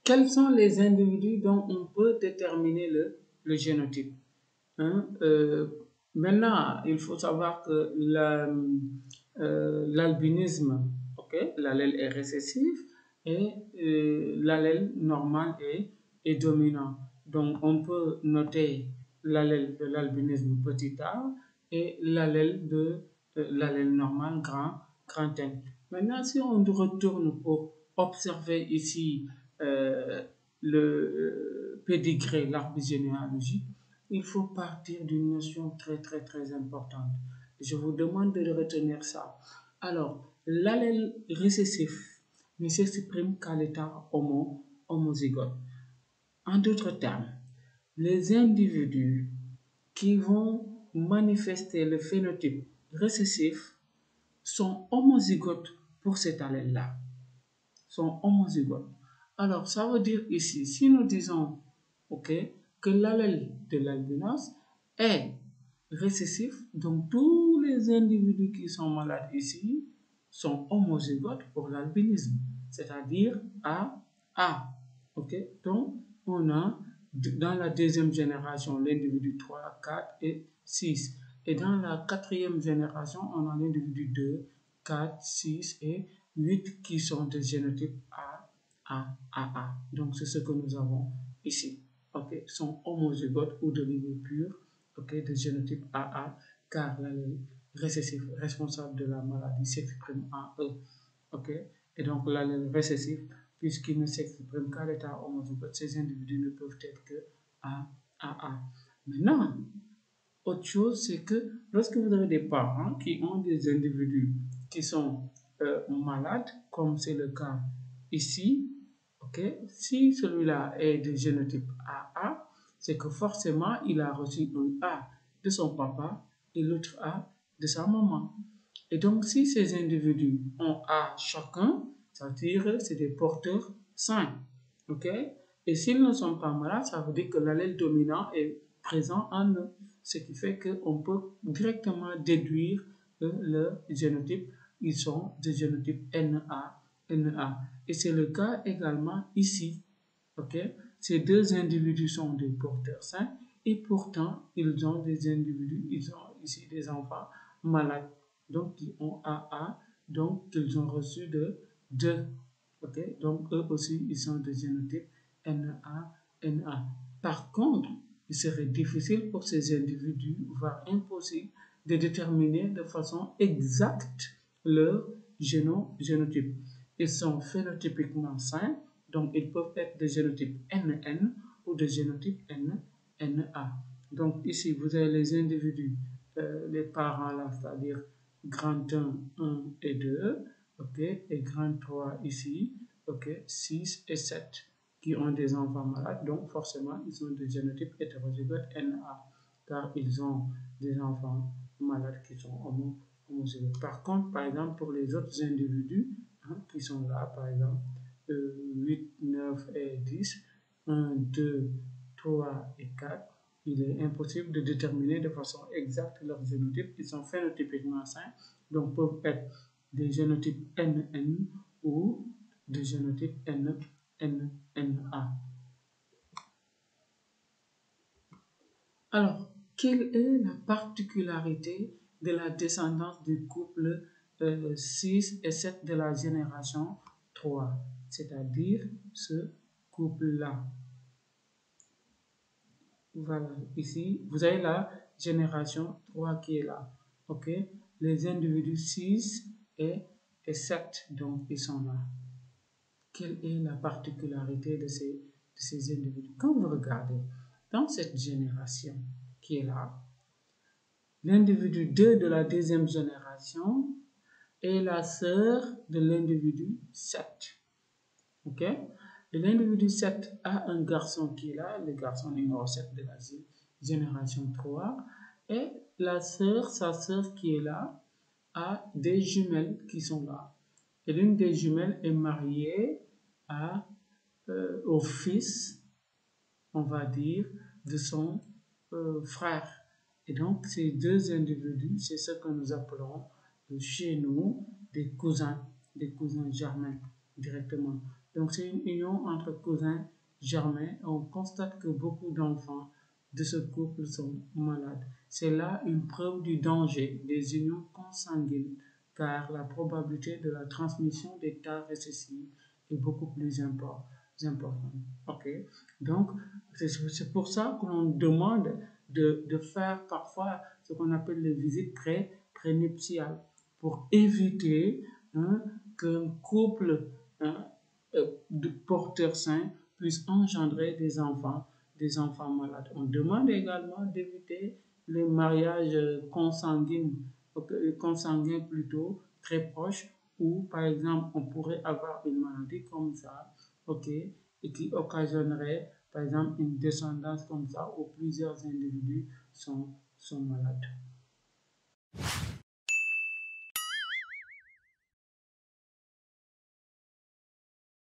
Quels sont les individus dont on peut déterminer le génotype? Maintenant, il faut savoir que l'albinisme, l'allèle est récessif et l'allèle normal est dominant. Donc, on peut noter l'allèle de l'albinisme petit a et l'allèle de l'allèle normal grand N. Maintenant, si on retourne pour observer ici le pédigré, l'arbre généalogique, il faut partir d'une notion très importante. Je vous demande de retenir ça. Alors, l'allèle récessif ne s'exprime qu'à l'état homozygote. En d'autres termes, les individus qui vont manifester le phénotype récessif sont homozygotes pour cet allèle-là. Sont homozygotes. Alors, ça veut dire ici, si nous disons que l'allèle de l'albinos est récessif, donc tous les individus qui sont malades ici sont homozygotes pour l'albinisme, c'est-à-dire AA. Donc, on a dans la deuxième génération l'individu 3, 4 et 6. Et dans la quatrième génération, on a l'individu 2, 4, 6 et 8 qui sont des génotypes AA. Donc, c'est ce que nous avons ici. Sont homozygotes ou de niveau pur de génotype AA, car l'allèle récessif responsable de la maladie s'exprime en E. Et donc, l'allèle récessif, puisqu'il ne s'exprime qu'à l'état homozygote, ces individus ne peuvent être que AA. Maintenant, autre chose, c'est que lorsque vous avez des parents qui ont des individus qui sont malades, comme c'est le cas ici, si celui-là est de génotype AA, c'est que forcément il a reçu un A de son papa et l'autre A de sa maman. Et donc, si ces individus ont A chacun, ça veut dire que c'est des porteurs sains. Et s'ils ne sont pas malades, ça veut dire que l'allèle dominant est présent en eux. Ce qui fait qu'on peut directement déduire le génotype. Ils sont de génotype NA. Et c'est le cas également ici. Ces deux individus sont des porteurs sains et pourtant, ils ont des individus, ils ont ici des enfants malades. Donc, ils ont AA, donc ils ont reçu de 2. Donc, eux aussi, ils sont de génotype NA. Par contre, il serait difficile pour ces individus, voire impossible, de déterminer de façon exacte leur génotype. Ils sont phénotypiquement sains, donc ils peuvent être de génotype NN ou de génotype NA. Donc ici, vous avez les individus, les parents là, c'est-à-dire grand 1 et 2, et grand 3 ici, 6 et 7, qui ont des enfants malades, donc forcément, ils sont de génotype hétérozygote NA, car ils ont des enfants malades qui sont homozygotes. Par contre, par exemple, pour les autres individus qui sont là, par exemple, 8, 9 et 10, 1, 2, 3 et 4, il est impossible de déterminer de façon exacte leur génotype. Ils sont phénotypiquement sains, donc peuvent être des génotypes NN ou des génotypes NA. Alors, quelle est la particularité de la descendance du couple 6 et 7 de la génération 3, c'est-à-dire ce couple-là? Voilà, ici, vous avez la génération 3 qui est là. Les individus 6 et 7, donc ils sont là. Quelle est la particularité de ces individus? Quand vous regardez dans cette génération qui est là, l'individu 2 de la deuxième génération est la sœur de l'individu 7. Et l'individu 7 a un garçon qui est là, le garçon numéro 7 de la génération 3, et la sœur, sa sœur qui est là, a des jumelles qui sont là. et l'une des jumelles est mariée au fils, on va dire, de son frère. Et donc, ces deux individus, c'est ce que nous appelons chez nous des cousins germains directement. Donc, c'est une union entre cousins germains. On constate que beaucoup d'enfants de ce couple sont malades. C'est là une preuve du danger des unions consanguines, car la probabilité de la transmission des tares récessives est beaucoup plus importante. Ok, donc c'est pour ça que l'on demande de faire parfois ce qu'on appelle les visites prénuptiales pour éviter qu'un couple de porteurs sains puisse engendrer des enfants malades. On demande également d'éviter les mariages consanguins plutôt très proches, où par exemple on pourrait avoir une maladie comme ça, ok, et qui occasionnerait par exemple une descendance comme ça où plusieurs individus sont malades.